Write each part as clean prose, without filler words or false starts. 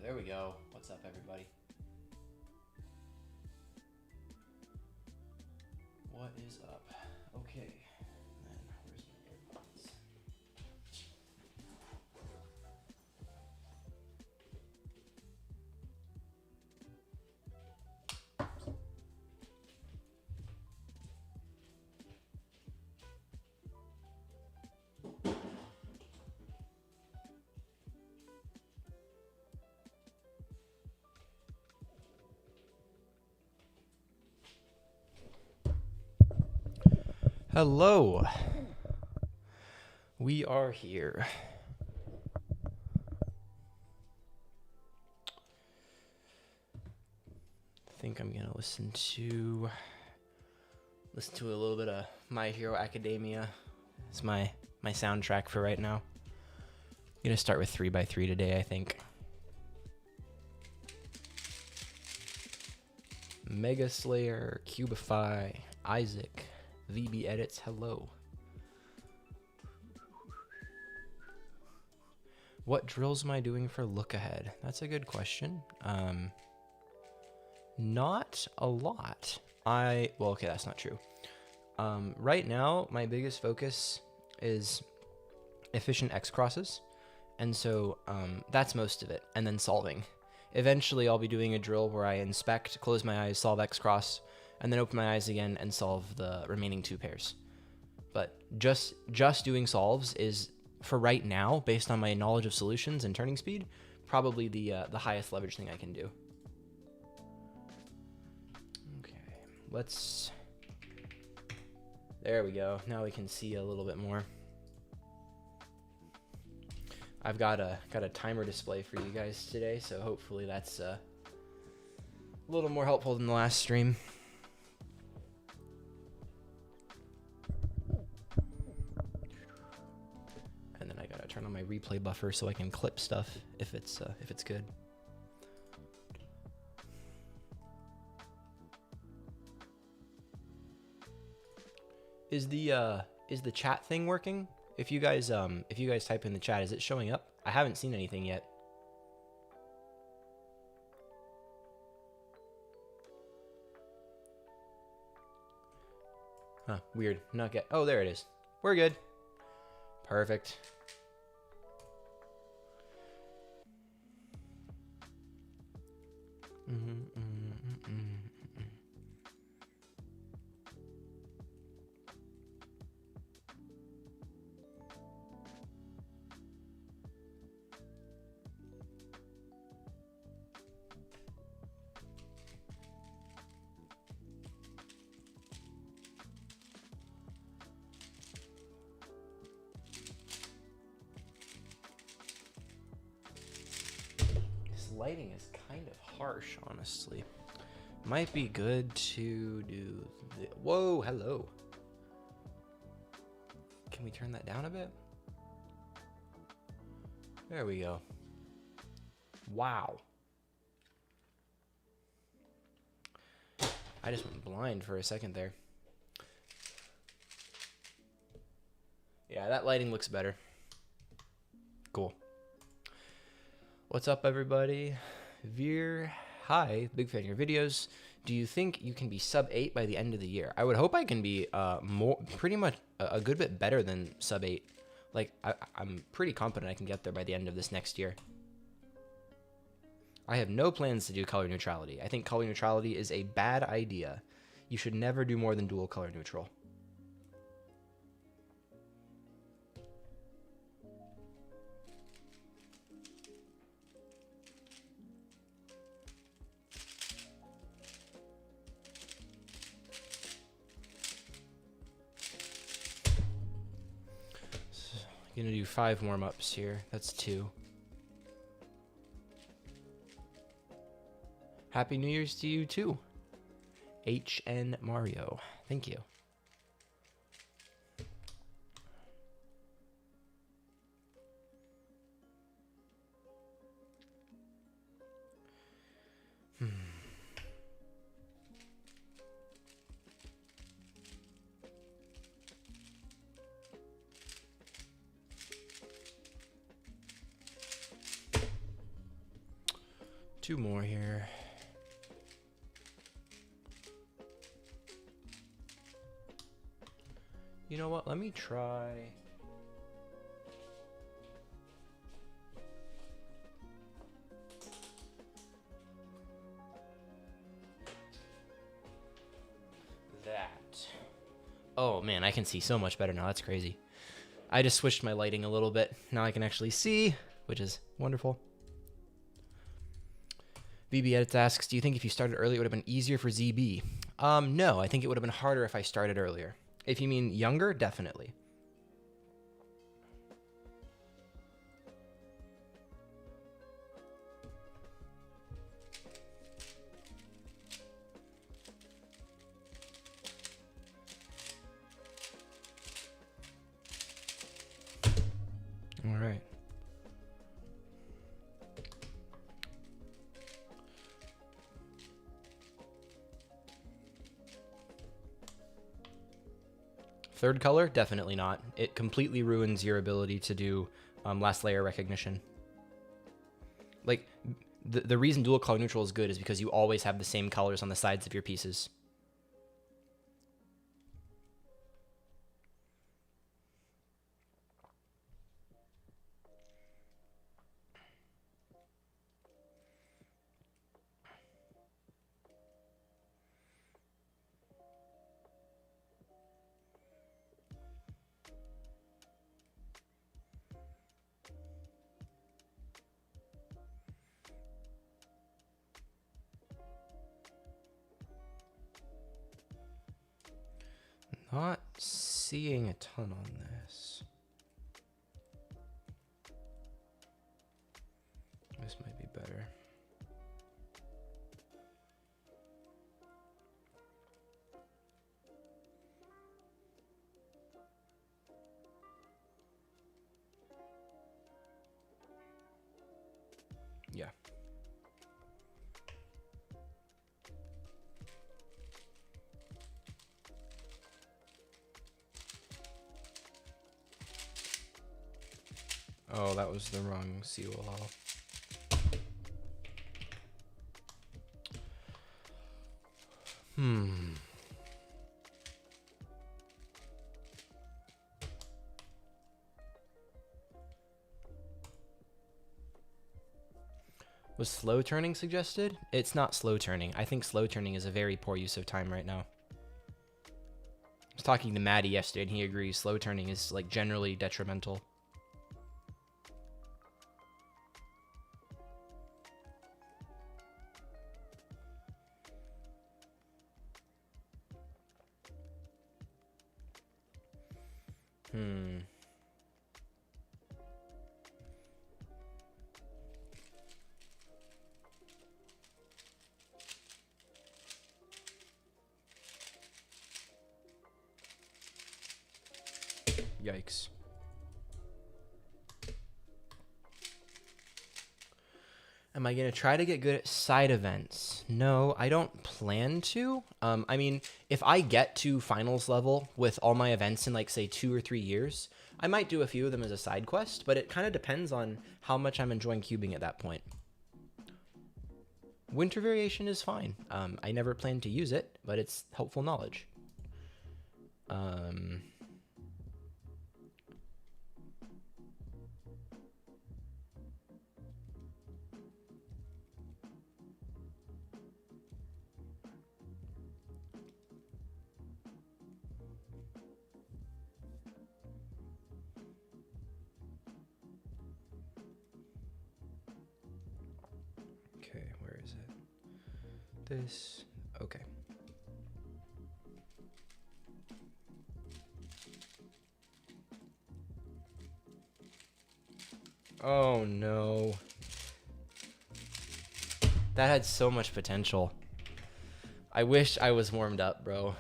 There we go. What's up, everybody? What is up? Okay. Then where's my AirPods? Hello. We are here. I think I'm gonna listen to a little bit of My Hero Academia. It's my soundtrack for right now. I'm gonna start with 3x3 today, I think. Mega Slayer, Cubify, Isaac, VB Edits, hello. What drills am I doing for look ahead? That's a good question. Not a lot. Well, okay, that's not true. Right now, my biggest focus is efficient X crosses. And so that's most of it. And then solving. Eventually, I'll be doing a drill where I inspect, close my eyes, solve X cross, and then open my eyes again and solve the remaining 2 pairs. But just doing solves is, for right now, based on my knowledge of solutions and turning speed, probably the highest leverage thing I can do. Okay, there we go. Now we can see a little bit more. I've got a timer display for you guys today, so hopefully that's a little more helpful than the last stream. And then I gotta turn on my replay buffer so I can clip stuff if it's good. Is the chat thing working? If you guys type in the chat, is it showing up? I haven't seen anything yet. Huh, weird. Not get. Oh, there it is. We're good. Perfect. Lighting is kind of harsh, honestly. Might be good to do whoa, hello. Can we turn that down a bit? There we go. Wow. I just went blind for a second there. Yeah, that lighting looks better. Cool. What's up, everybody? Veer, hi, big fan of your videos. Do you think you can be sub 8 by the end of the year? I would hope I can be pretty much a good bit better than sub 8. Like, I'm pretty confident I can get there by the end of this next year. I have no plans to do color neutrality. I think color neutrality is a bad idea. You should never do more than dual color neutral. Gonna do 5 warm-ups here. That's 2. Happy New Year's to you too. HN Mario. Thank you. 2 more here. You know what? Let me try. That. Oh man, I can see so much better now. That's crazy. I just switched my lighting a little bit. Now I can actually see, which is wonderful. VB Edits asks, do you think if you started early, it would have been easier for ZB? No, I think it would have been harder if I started earlier. If you mean younger, definitely. All right. Third color? Definitely not. It completely ruins your ability to do last layer recognition. Like, the reason dual color neutral is good is because you always have the same colors on the sides of your pieces. Not seeing a ton on this. This might be better. Yeah. Oh, that was the wrong COL. Was slow turning suggested? It's not slow turning. I think slow turning is a very poor use of time right now. I was talking to Maddie yesterday and he agrees slow turning is like generally detrimental. Yikes. Am I going to try to get good at side events? No, I don't plan to. I mean, if I get to finals level with all my events in like say 2 or 3 years, I might do a few of them as a side quest, but it kind of depends on how much I'm enjoying cubing at that point. Winter variation is fine. I never plan to use it, but it's helpful knowledge. Okay, where is it? This, okay. Oh no. That had so much potential. I wish I was warmed up, bro.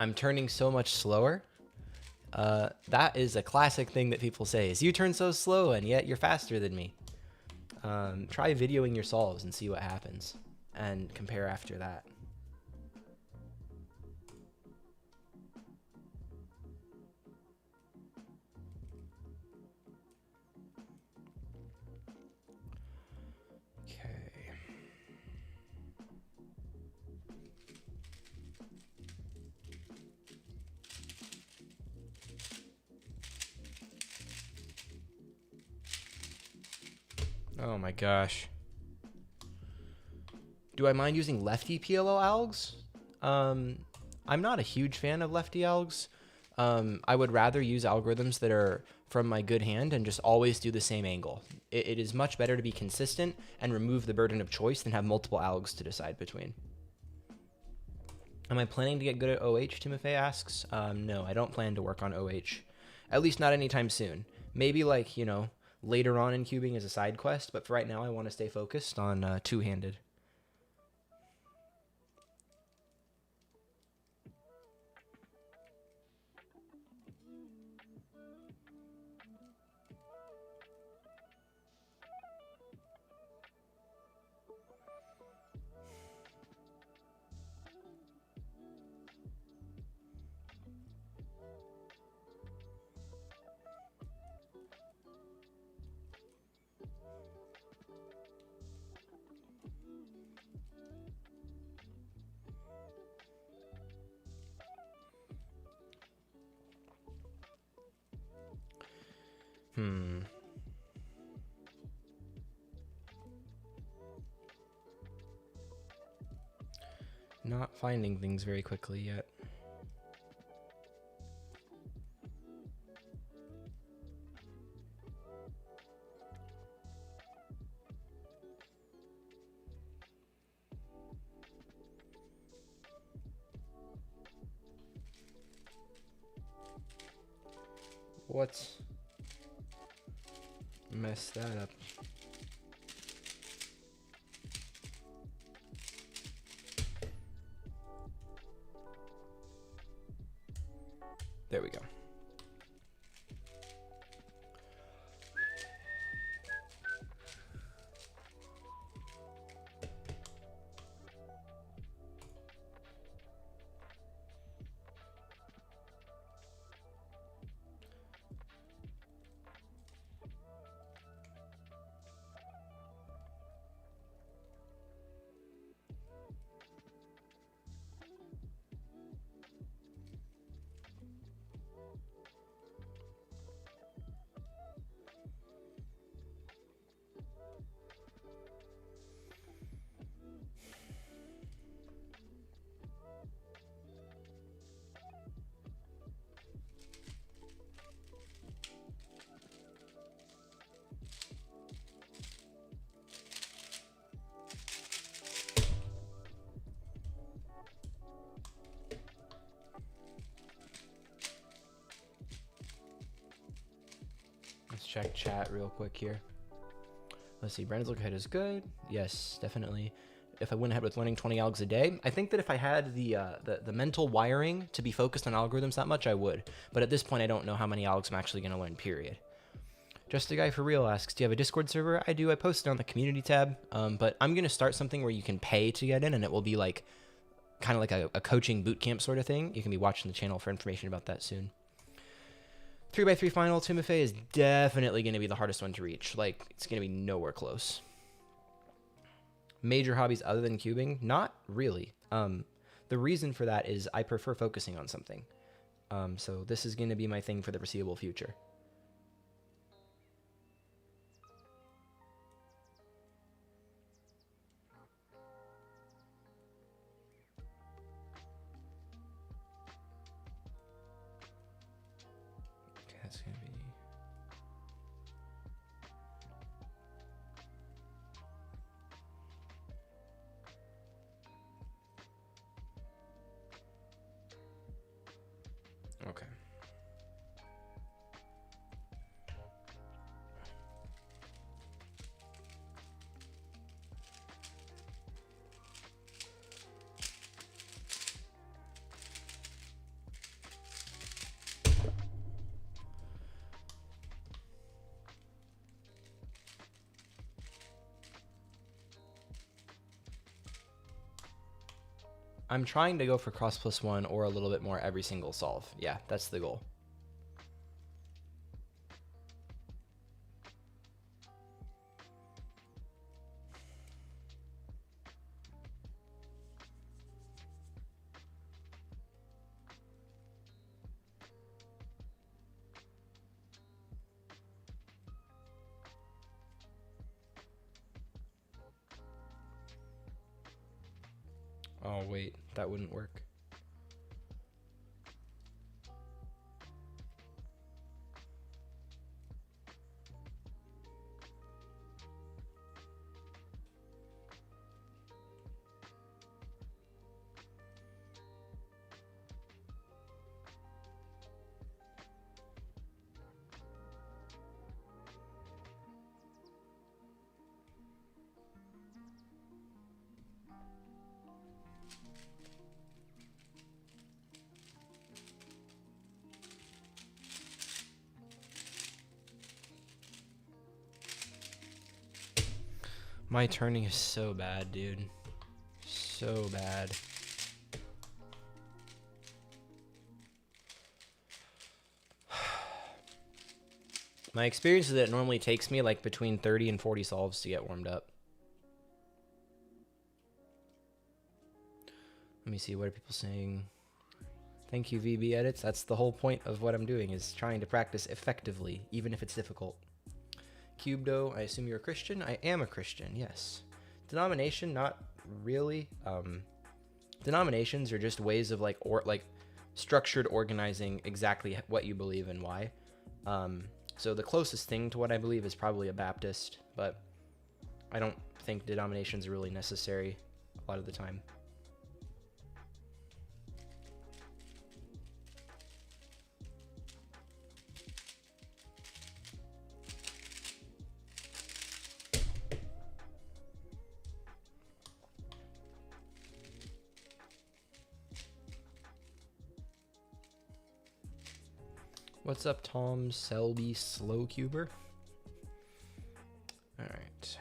I'm turning so much slower. That is a classic thing that people say is you turn so slow and yet you're faster than me. Try videoing your solves and see what happens and compare after that. Oh my gosh. Do I mind using lefty PLL algs? I'm not a huge fan of lefty algs. I would rather use algorithms that are from my good hand and just always do the same angle. It is much better to be consistent and remove the burden of choice than have multiple algs to decide between. Am I planning to get good at OH, Timofey asks. No, I don't plan to work on OH. At least not anytime soon. Maybe like, you know, later on in cubing as a side quest, but for right now I want to stay focused on two-handed. Not finding things very quickly yet. What? Mess that up. There we go. Let's check chat real quick here. Let's see, Brandon's look ahead is good. Yes, definitely. If I went ahead with learning 20 algs a day, I think that if I had the mental wiring to be focused on algorithms that much, I would. But at this point, I don't know how many algs I'm actually going to learn, period. Just a Guy for Real asks, do you have a Discord server? I do. I post it on the community tab. But I'm going to start something where you can pay to get in, and it will be like kind of like a coaching bootcamp sort of thing. You can be watching the channel for information about that soon. 3x3 final, Timofey is definitely going to be the hardest one to reach. Like, it's going to be nowhere close. Major hobbies other than cubing? Not really. The reason for that is I prefer focusing on something. So this is going to be my thing for the foreseeable future. Okay, that's going to be... Okay. I'm trying to go for cross plus one or a little bit more every single solve. Yeah, that's the goal. Oh, wait, that wouldn't work. My turning is so bad, dude. So bad. My experience is that it normally takes me like between 30 and 40 solves to get warmed up. Let me see, what are people saying? Thank you, VB Edits. That's the whole point of what I'm doing, is trying to practice effectively, even if it's difficult. Cubdo, I assume you're a Christian? I am a Christian, yes. Denomination, not really. Denominations are just ways of like structured organizing exactly what you believe and why. So the closest thing to what I believe is probably a Baptist, but I don't think denominations are really necessary a lot of the time. What's up, Tom Selby Slowcuber? All right.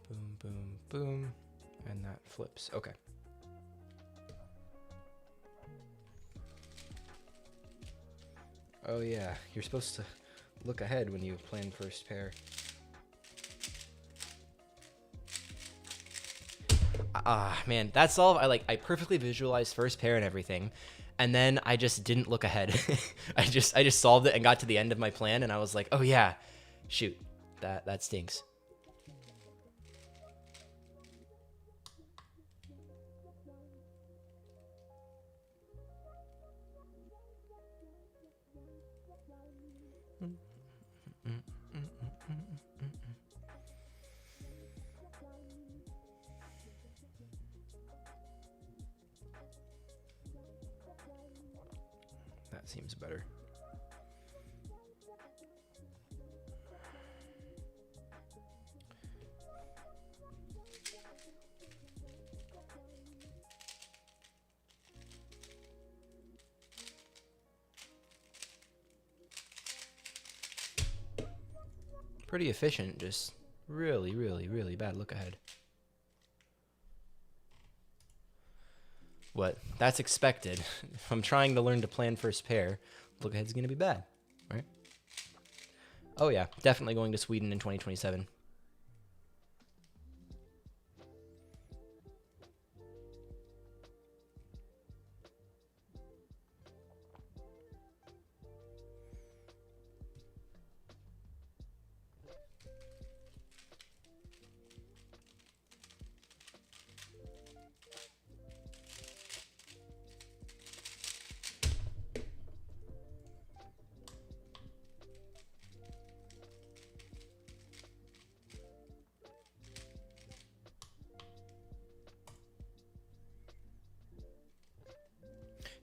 Boom, boom, boom. And that flips. Okay. Oh yeah, you're supposed to look ahead when you plan first pair. Man, that's all. I perfectly visualized first pair and everything, and then I just didn't look ahead. I just solved it and got to the end of my plan, and I was like, oh yeah, shoot, that stinks. That seems better. Pretty efficient, just really, really, really bad look ahead. What? That's expected. If I'm trying to learn to plan first pair, look ahead's gonna be bad, right? Oh yeah, definitely going to Sweden in 2027.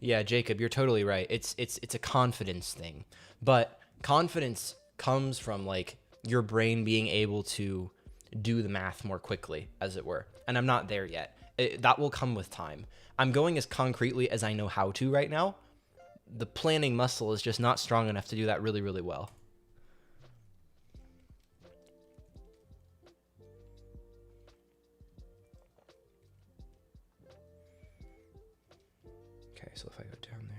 Yeah, Jacob, you're totally right. It's a confidence thing. But confidence comes from like your brain being able to do the math more quickly, as it were. And I'm not there yet. That will come with time. I'm going as concretely as I know how to right now. The planning muscle is just not strong enough to do that really, really well. Okay, so if I go down there.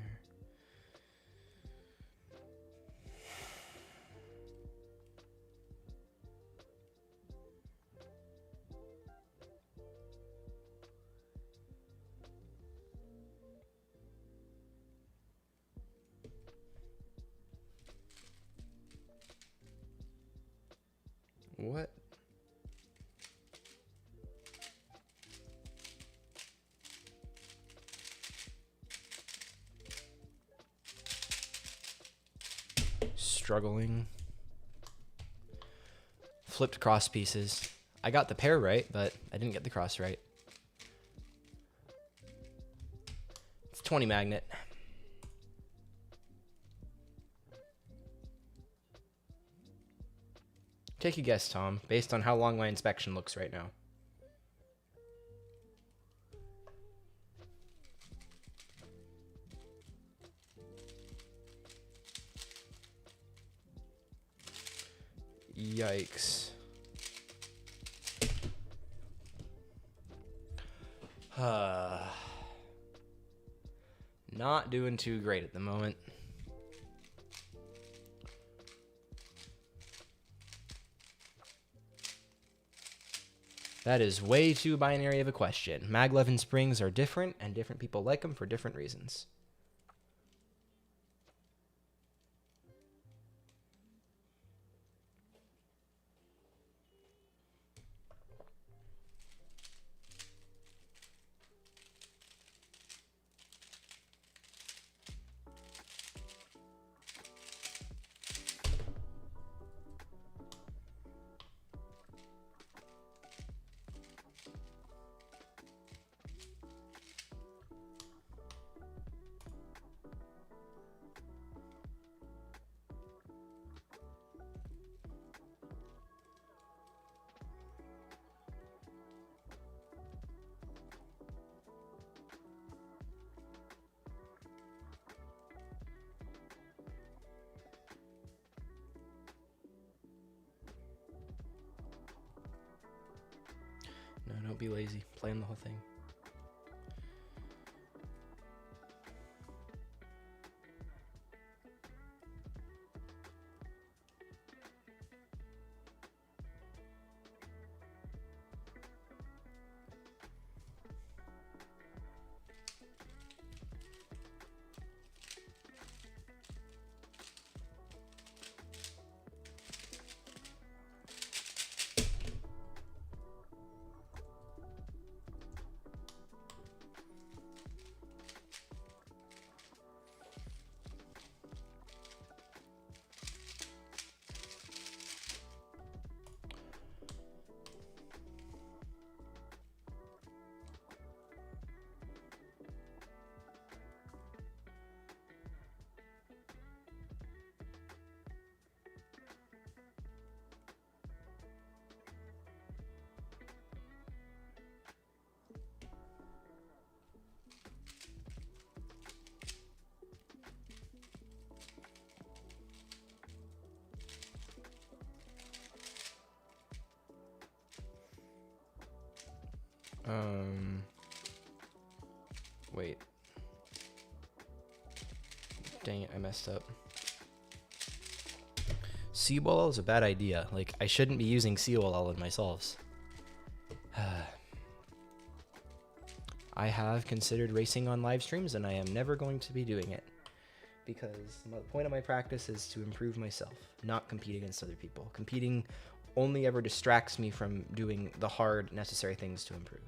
What? Struggling. Flipped cross pieces. I got the pair right, but I didn't get the cross right. It's 20 magnet. Take a guess, Tom, based on how long my inspection looks right now. Yikes. Not doing too great at the moment. That is way too binary of a question. Maglev and springs are different, and different people like them for different reasons. No, don't be lazy. Plan the whole thing. Wait. Dang it, I messed up. Seawall is a bad idea. Like, I shouldn't be using Seawall in my solves. I have considered racing on live streams, and I am never going to be doing it. Because the point of my practice is to improve myself, not compete against other people. Competing only ever distracts me from doing the hard, necessary things to improve.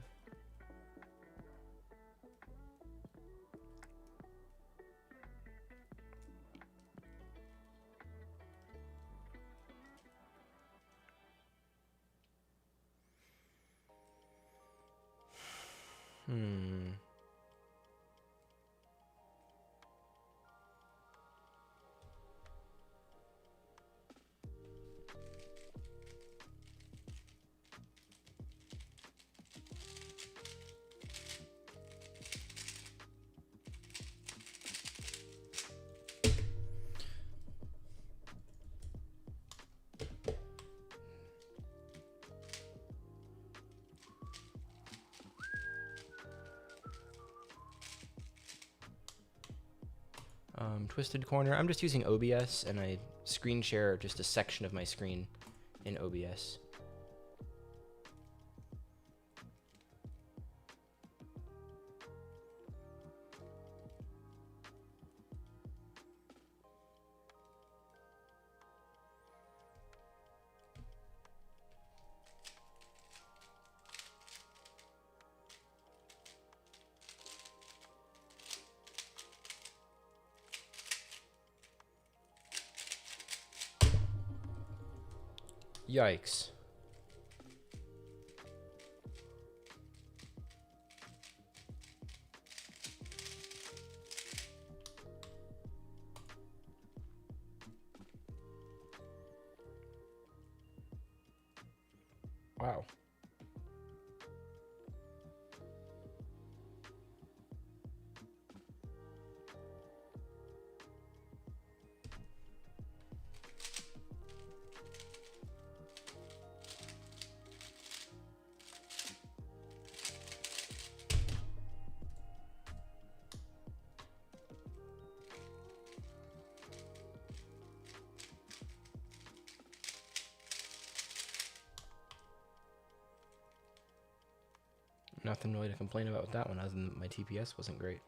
Twisted corner. I'm just using OBS, and I screen share just a section of my screen in OBS. Yikes. Wow. Nothing really to complain about with that one, other than my TPS wasn't great.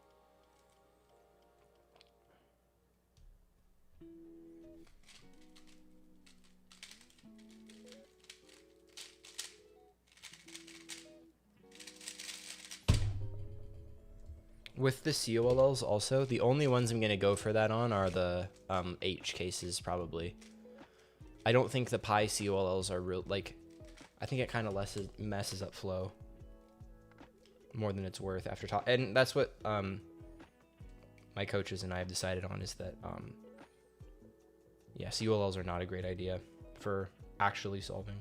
With the COLLs also, the only ones I'm going to go for that on are the H cases, probably. I don't think the Pi COLLs are real, like, I think it kind of messes up flow more than it's worth after talk. And that's what my coaches and I have decided on, is that, yeah, COLLs are not a great idea for actually solving.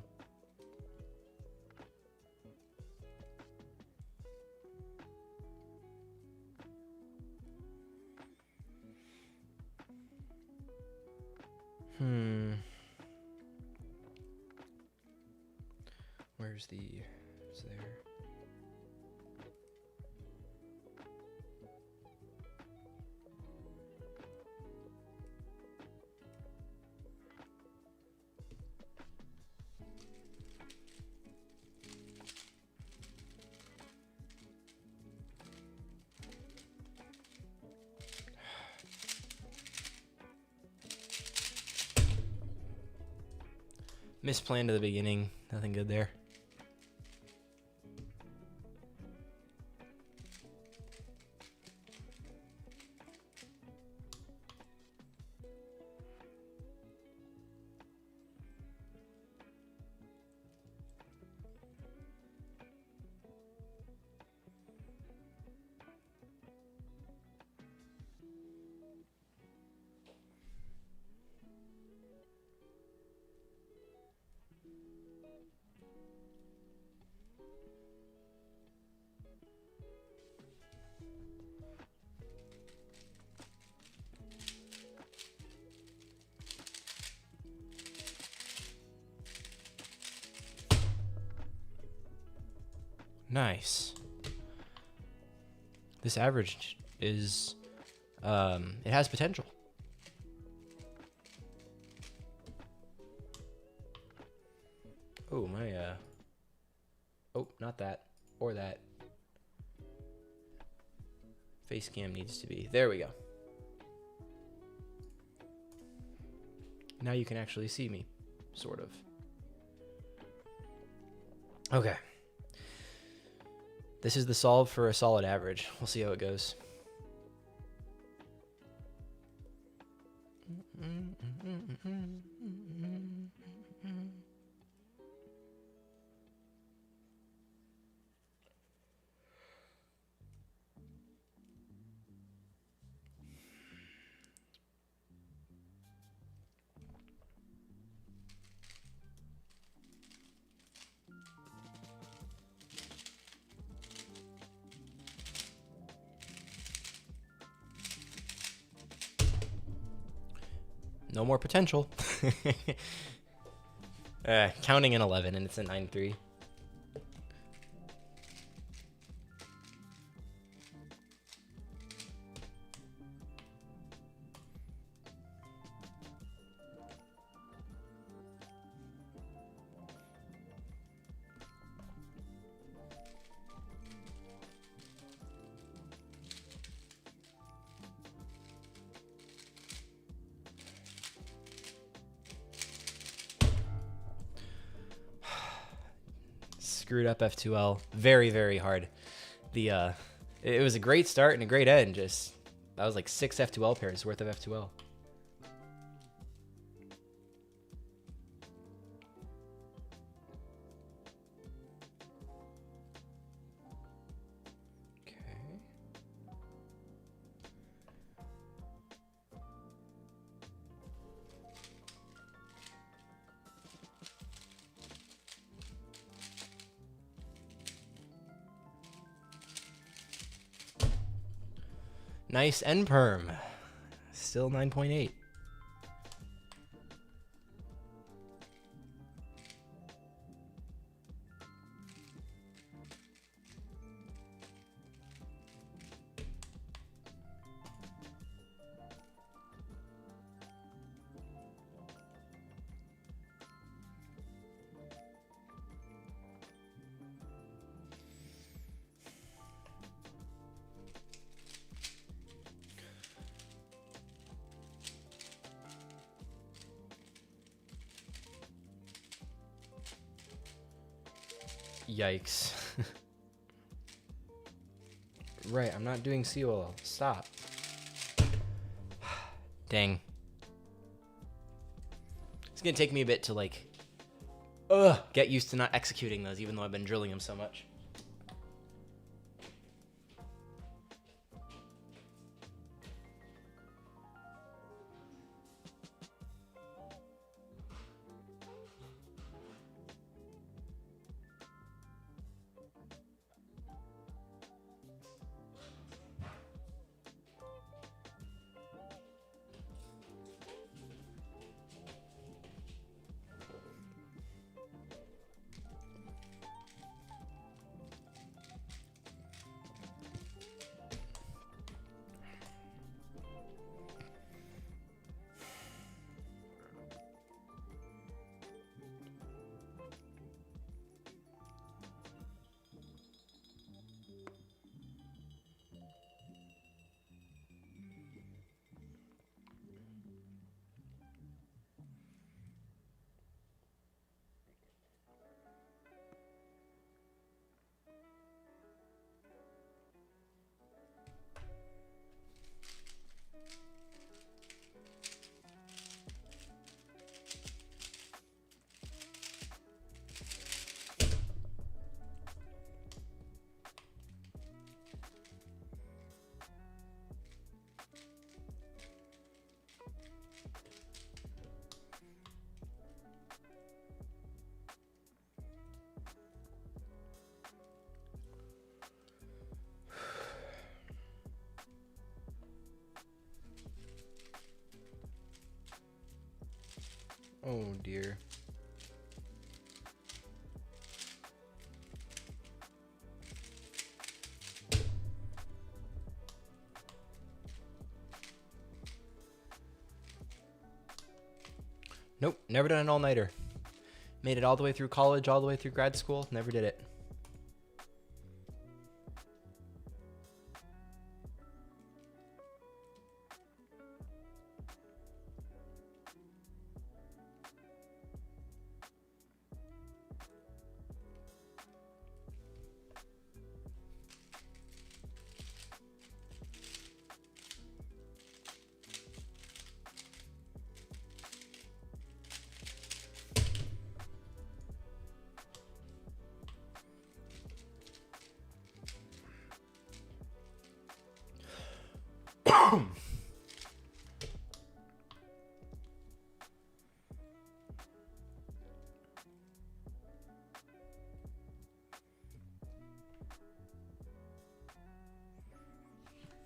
Where's the... It's there. Misplanned at the beginning. Nothing good there. Nice. This average is, it has potential. Oh, my, oh, not that, or that. Face cam needs to be, there we go. Now you can actually see me, sort of. Okay. This is the solve for a solid average. We'll see how it goes. No more potential. Counting an 11, and it's a 9-3. Screwed up F2L very, very hard. The it was a great start and a great end. Just that was like 6 F2L pairs worth of F2L. Nice end perm. Still 9.8. Yikes. Right, I'm not doing COL. Stop. Dang. It's gonna take me a bit to like get used to not executing those, even though I've been drilling them so much. Oh dear. Nope, never done an all-nighter. Made it all the way through college, all the way through grad school, never did it.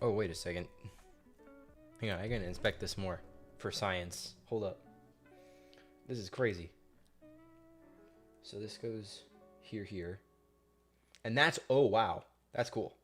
Oh, wait a second. Hang on, I gotta inspect this more for science. Hold up. This is crazy. So this goes here, here. And that's, oh wow, that's cool.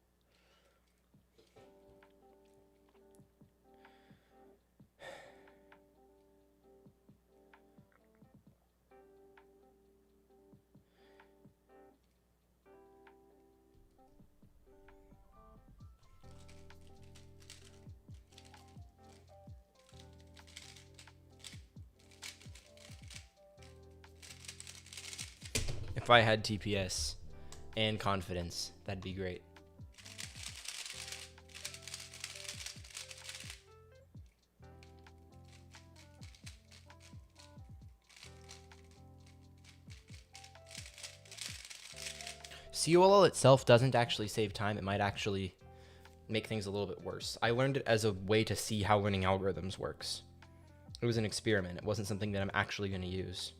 If I had TPS and confidence, that'd be great. COLL itself doesn't actually save time. It might actually make things a little bit worse. I learned it as a way to see how learning algorithms works. It was an experiment. It wasn't something that I'm actually going to use.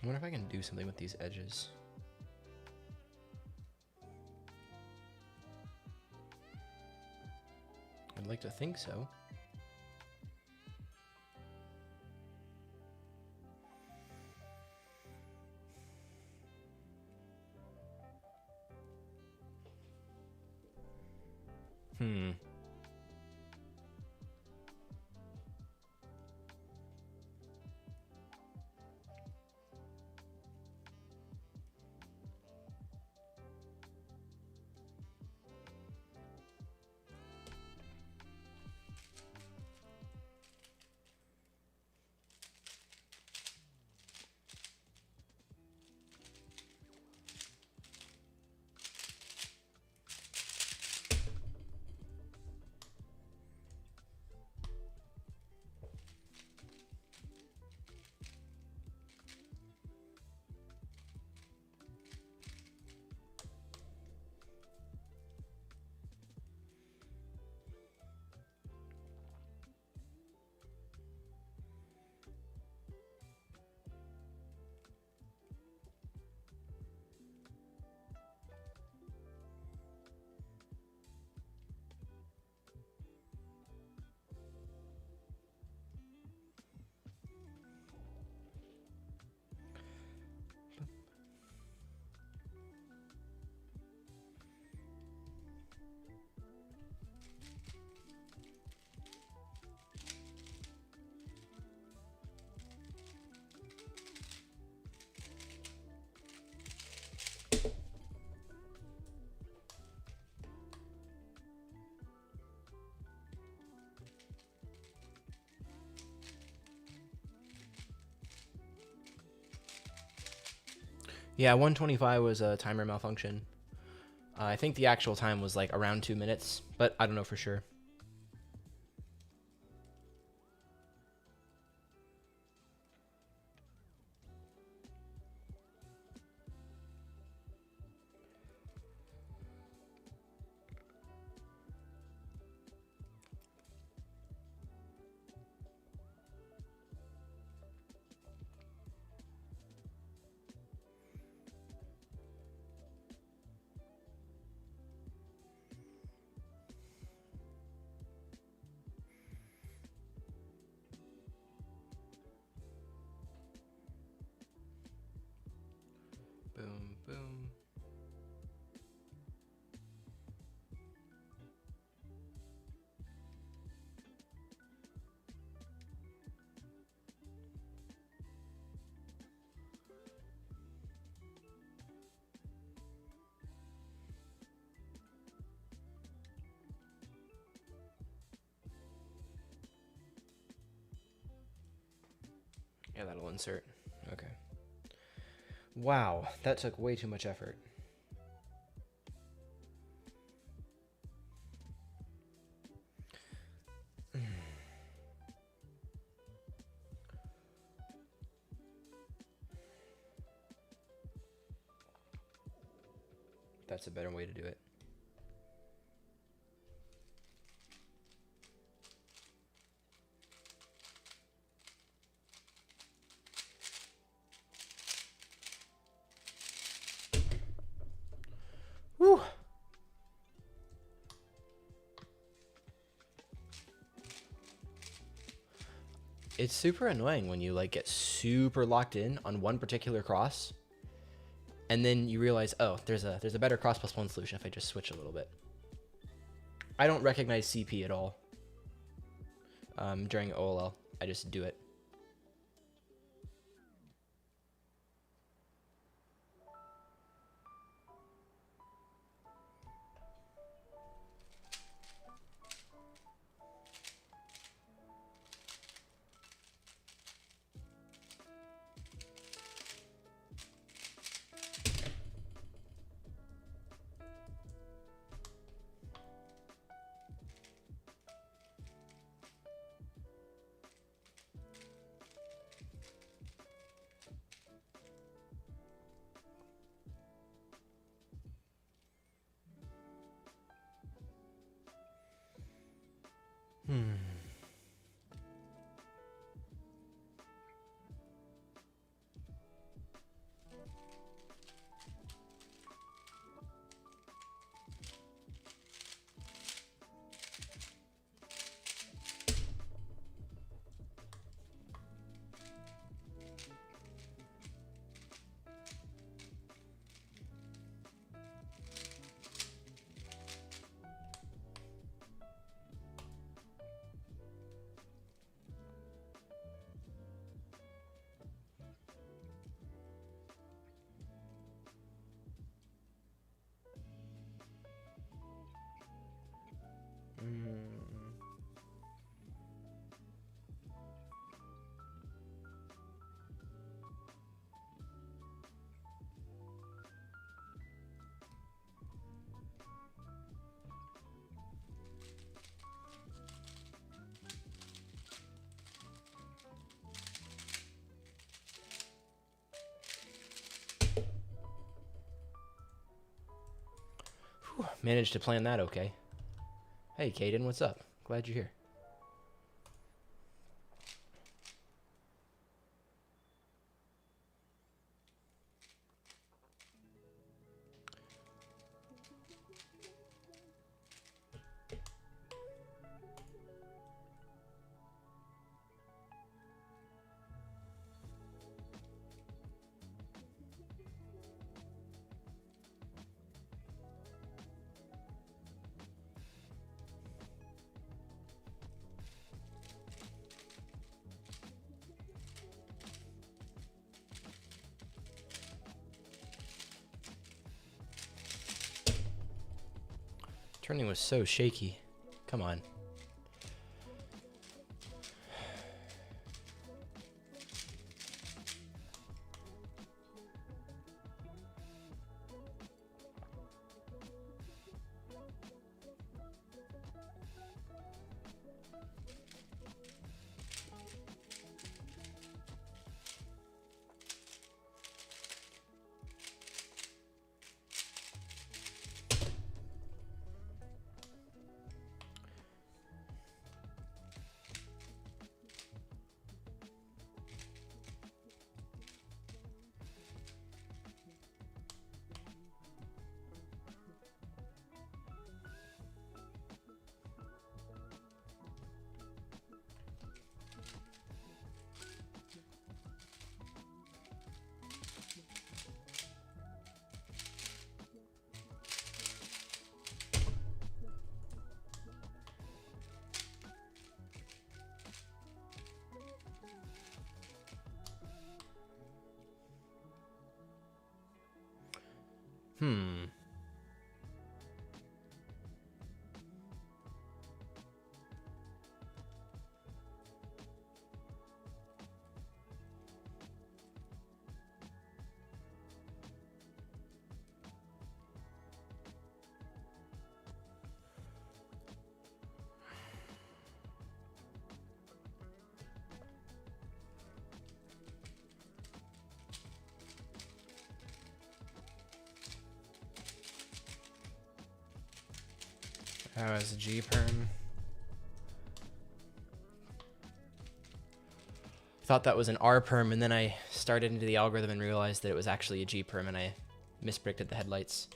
I wonder if I can do something with these edges. I'd like to think so. Yeah, 125 was a timer malfunction. I think the actual time was like around 2 minutes, but I don't know for sure. Boom, boom. Yeah, that'll insert. Okay. Wow, that took way too much effort. That's a better way to do it. Whew. It's super annoying when you like get super locked in on one particular cross, and then you realize, oh, there's a better cross plus one solution if I just switch a little bit. I don't recognize CP at all during OLL. I just do it. Managed to plan that okay. Hey, Caden, what's up? Glad you're here. Turning was so shaky. Come on. Hmm. That was a G perm. Thought that was an R perm, and then I started into the algorithm and realized that it was actually a G perm, and I mispredicted the headlights.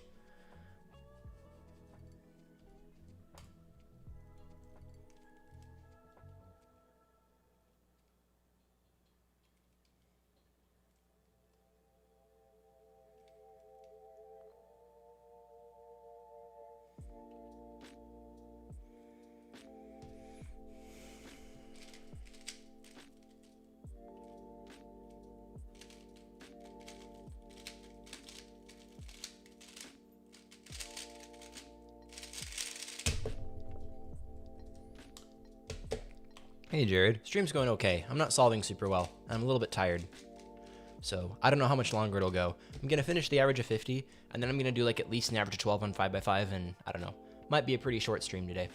Hey Jared, stream's going okay. I'm not solving super well. I'm a little bit tired. So I don't know how much longer it'll go. I'm gonna finish the average of 50, and then I'm gonna do like at least an average of 12 on 5x5, and I don't know. Might be a pretty short stream today.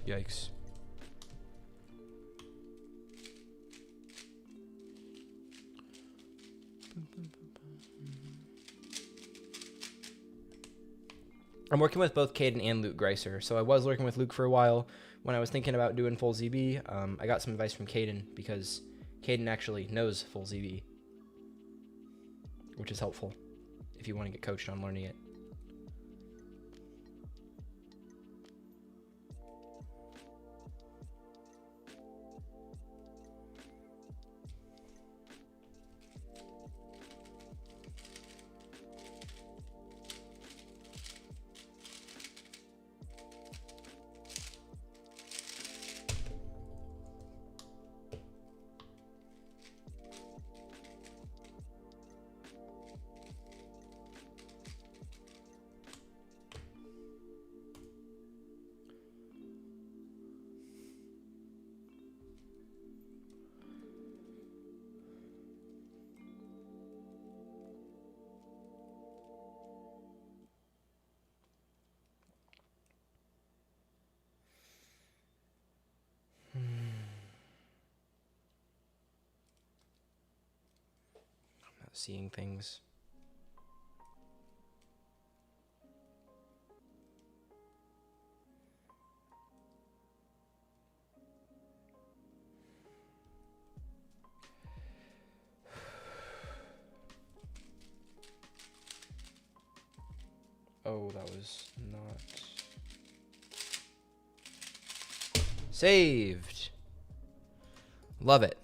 Yikes. I'm working with both Caden and Luke Greiser. So I was working with Luke for a while. When I was thinking about doing full ZB, I got some advice from Caden because Caden actually knows full ZB, which is helpful if you want to get coached on learning it. seeing things. Oh, that was not saved. Love it.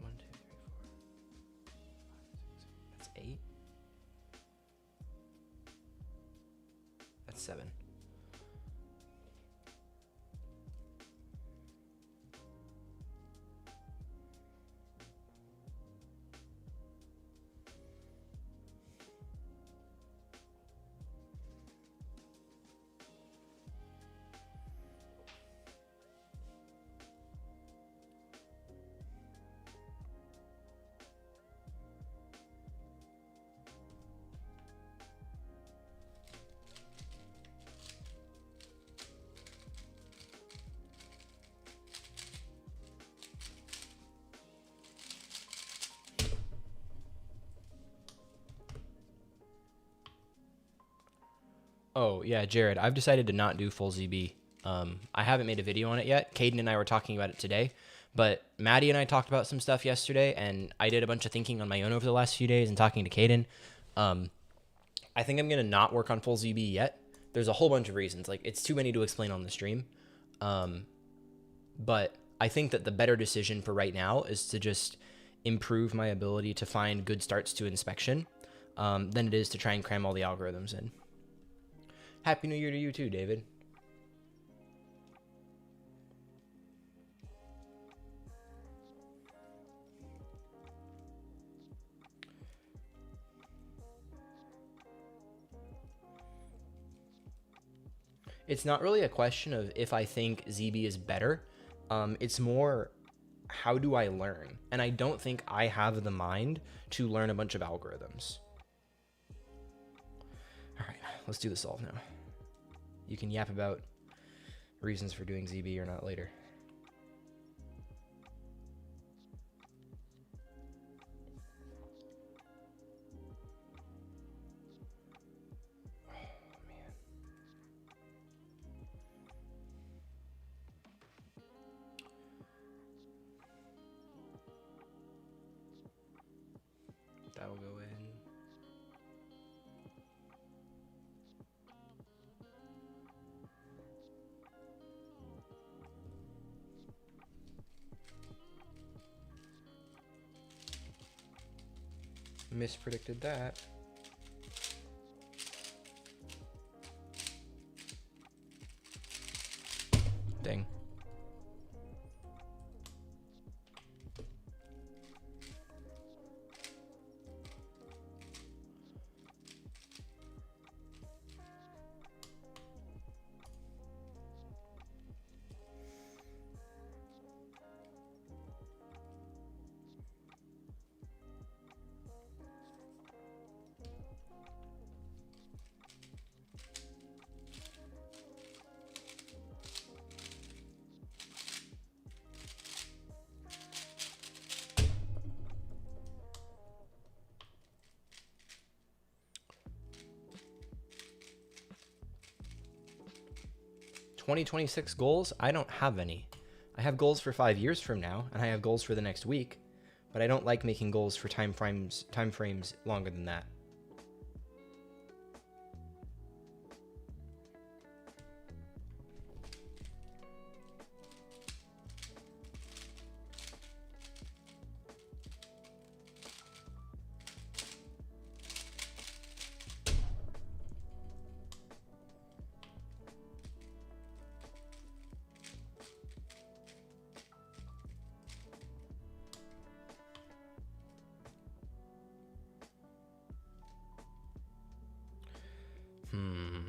One, two, three, four, 5, 6, 7. That's 8. That's 7. Oh, yeah, Jared, I've decided to not do full ZB. I haven't made a video on it yet. Caden and I were talking about it today, but Maddie and I talked about some stuff yesterday, and I did a bunch of thinking on my own over the last few days and talking to Caden. I think I'm going to not work on full ZB yet. There's a whole bunch of reasons. Like, it's too many to explain on the stream. But I think that the better decision for right now is to just improve my ability to find good starts to inspection than it is to try and cram all the algorithms in. Happy New Year to you too, David. It's not really a question of if I think ZB is better. It's more, how do I learn? And I don't think I have the mind to learn a bunch of algorithms. All right, let's do the solve now. You can yap about reasons for doing ZB or not later. That'll go in. Mispredicted that. Dang. ...2026 goals? I don't have any. I have goals for 5 years from now, and I have goals for the next week, but I don't like making goals for time frames longer than that. Hmm.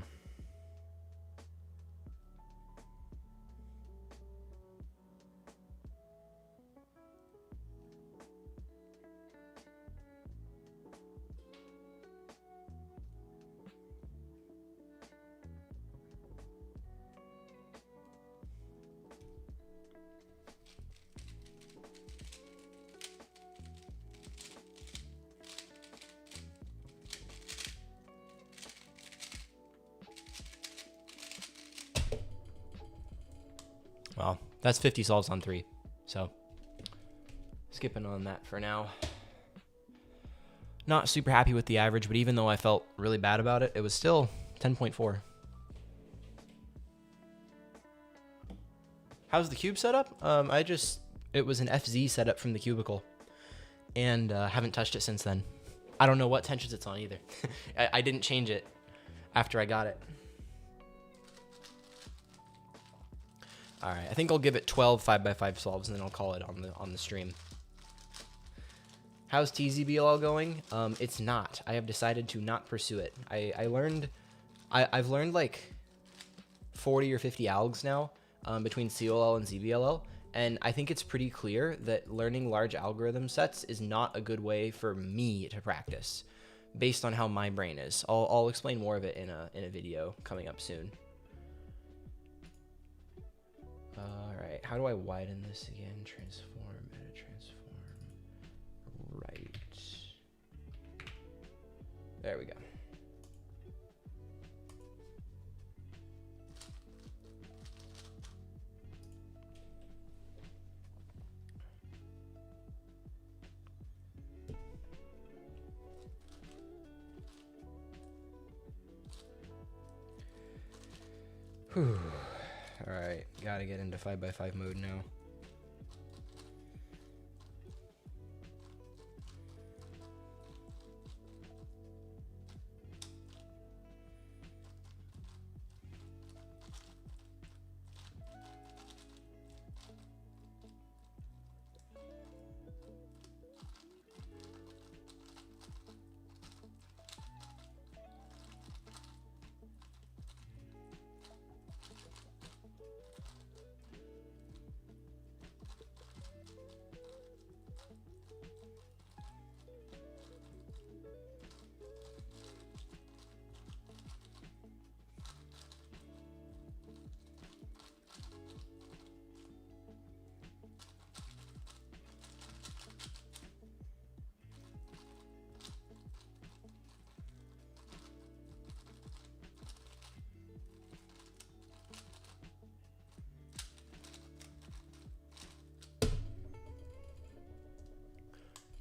Well, that's 50 solves on 3. So, skipping on that for now. Not super happy with the average, but even though I felt really bad about it, it was still 10.4. How's the cube setup? It was an FZ setup from the cubicle, and haven't touched it since then. I don't know what tensions it's on either. I didn't change it after I got it. All right, I think I'll give it 12 5x5 solves, and then I'll call it on the stream. How's TZBLL going? It's not. I have decided to not pursue it. I've learned like 40 or 50 algs now between COLL and ZBLL, and I think it's pretty clear that learning large algorithm sets is not a good way for me to practice, based on how my brain is. I'll explain more of it in a video coming up soon. All right, how do I widen this again? Transform, edit, transform, right. There we go. Whew. All right, gotta get into 5x5 mode now.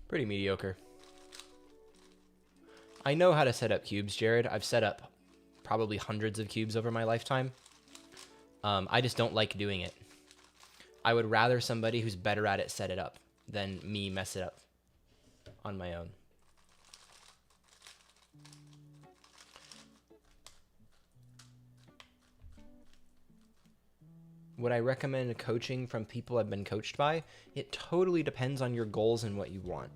Pretty mediocre. I know how to set up cubes, Jared. I've set up probably hundreds of cubes over my lifetime. I just don't like doing it. I would rather somebody who's better at it set it up than me mess it up on my own. Would I recommend coaching from people I've been coached by? It totally depends on your goals and what you want.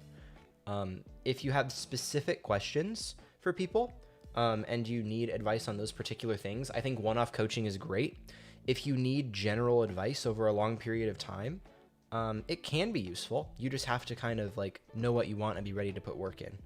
If you have specific questions for people and you need advice on those particular things, I think one-off coaching is great. If you need general advice over a long period of time, it can be useful. You just have to kind of like know what you want and be ready to put work in.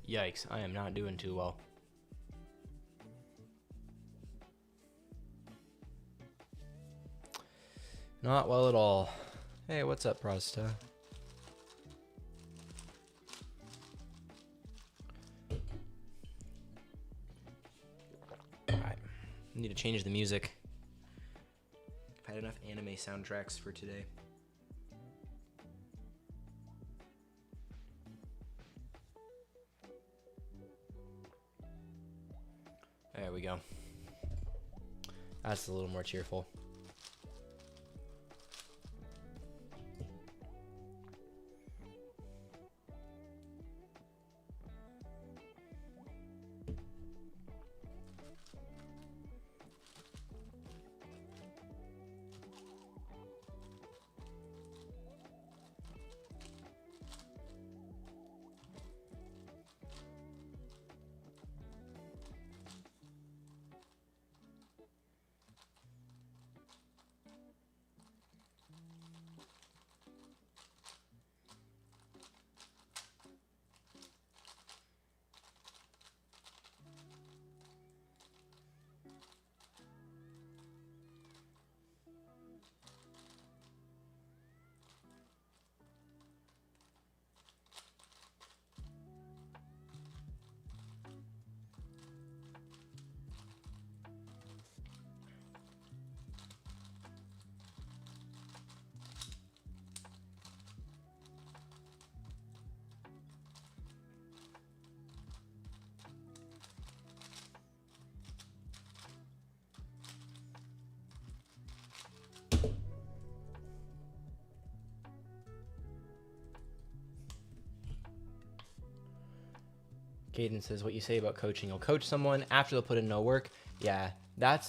Yikes, I am not doing too well. Not well at all. Hey, what's up, Prosta? Alright, need to change the music. I've had enough anime soundtracks for today. There we go. That's a little more cheerful. Caden says, what you say about coaching. You'll coach someone after they'll put in no work. Yeah, that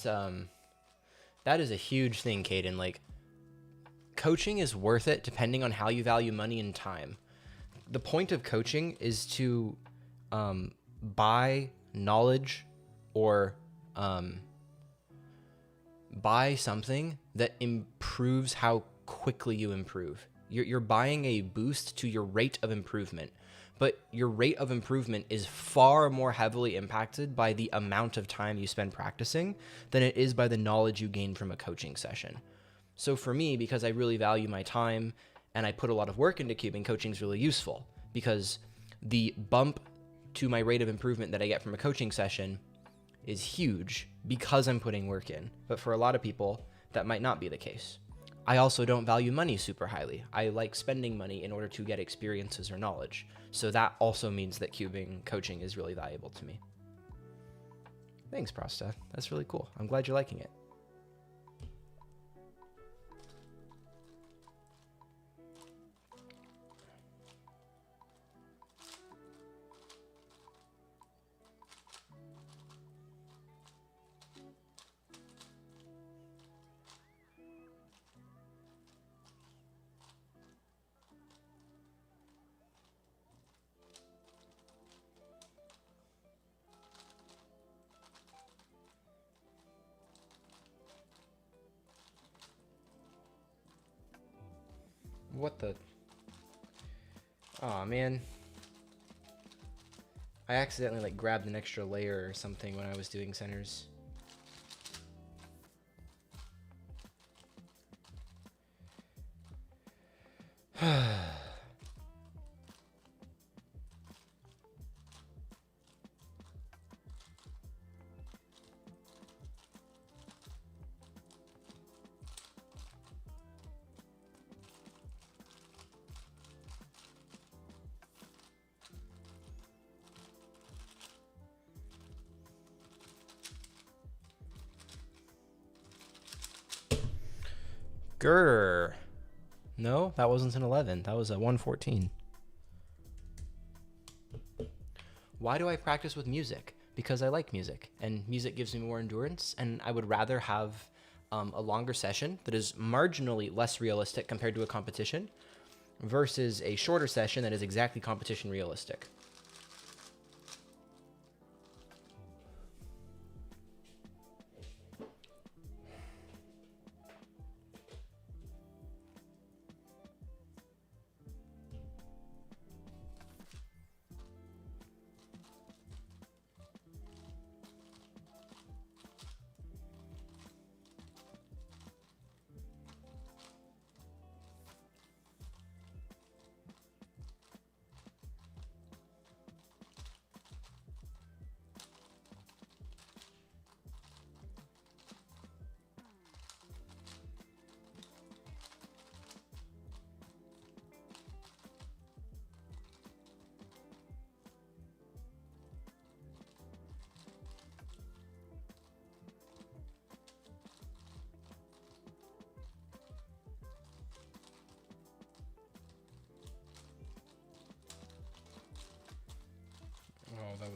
is a huge thing, Caden. Like, coaching is worth it depending on how you value money and time. The point of coaching is to buy knowledge or buy something that improves how quickly you improve. You're buying a boost to your rate of improvement. But your rate of improvement is far more heavily impacted by the amount of time you spend practicing than it is by the knowledge you gain from a coaching session. So for me, because I really value my time and I put a lot of work into cubing, coaching is really useful because the bump to my rate of improvement that I get from a coaching session is huge because I'm putting work in. But for a lot of people, that might not be the case. I also don't value money super highly. I like spending money in order to get experiences or knowledge. So that also means that cubing coaching is really valuable to me. Thanks, Prosta. That's really cool. I'm glad you're liking it. What the? Aw, man. I accidentally like grabbed an extra layer or something when I was doing centers. Grr. No, that wasn't an 11. That was a 114. Why do I practice with music? Because I like music, and music gives me more endurance, and I would rather have a longer session that is marginally less realistic compared to a competition versus a shorter session that is exactly competition realistic.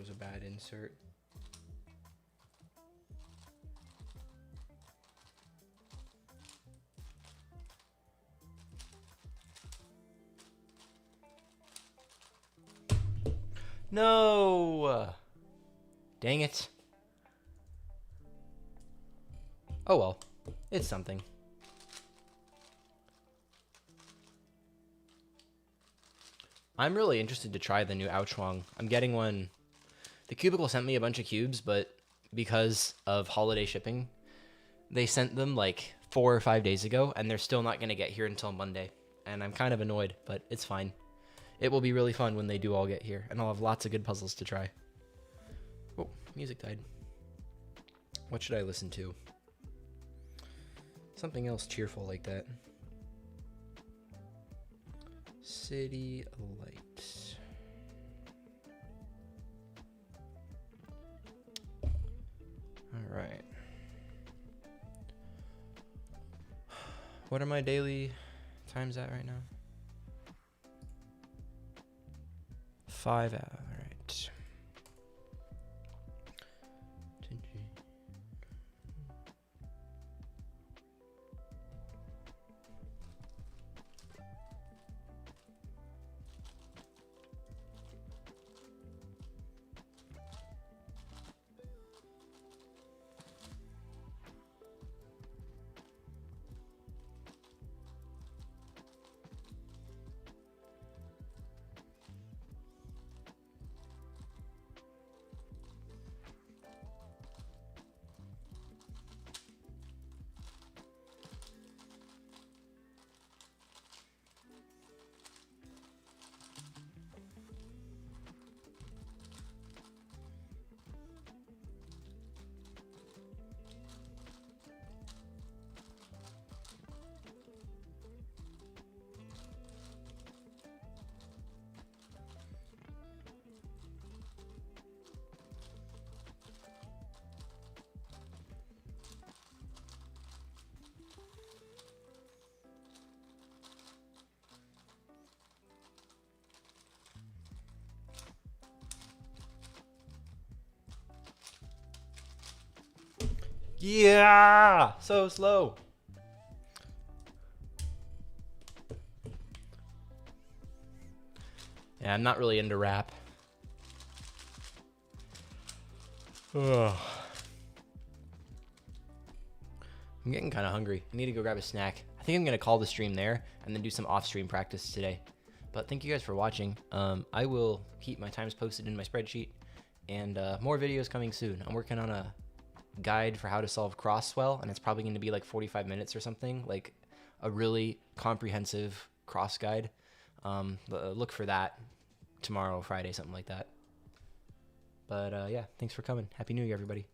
was a bad insert. No! Dang it. Oh well, it's something. I'm really interested to try the new Ouchwang. I'm getting one. The Cubicle sent me a bunch of cubes, but because of holiday shipping, they sent them like 4 or 5 days ago, and they're still not going to get here until Monday. And I'm kind of annoyed, but it's fine. It will be really fun when they do all get here, and I'll have lots of good puzzles to try. Oh, music died. What should I listen to? Something else cheerful like that. City Lights. All right. What are my daily times at right now? 5 hours. All right. Yeah, so slow. Yeah, I'm not really into rap. Ugh. I'm getting kind of hungry. I need to go grab a snack. I think I'm going to call the stream there and then do some off-stream practice today. But thank you guys for watching. I will keep my times posted in my spreadsheet, and more videos coming soon. I'm working on a guide for how to solve Crosswell, and it's probably going to be like 45 minutes or something, like a really comprehensive cross guide. Look for that tomorrow, Friday, something like that. But yeah, thanks for coming. Happy New Year, everybody.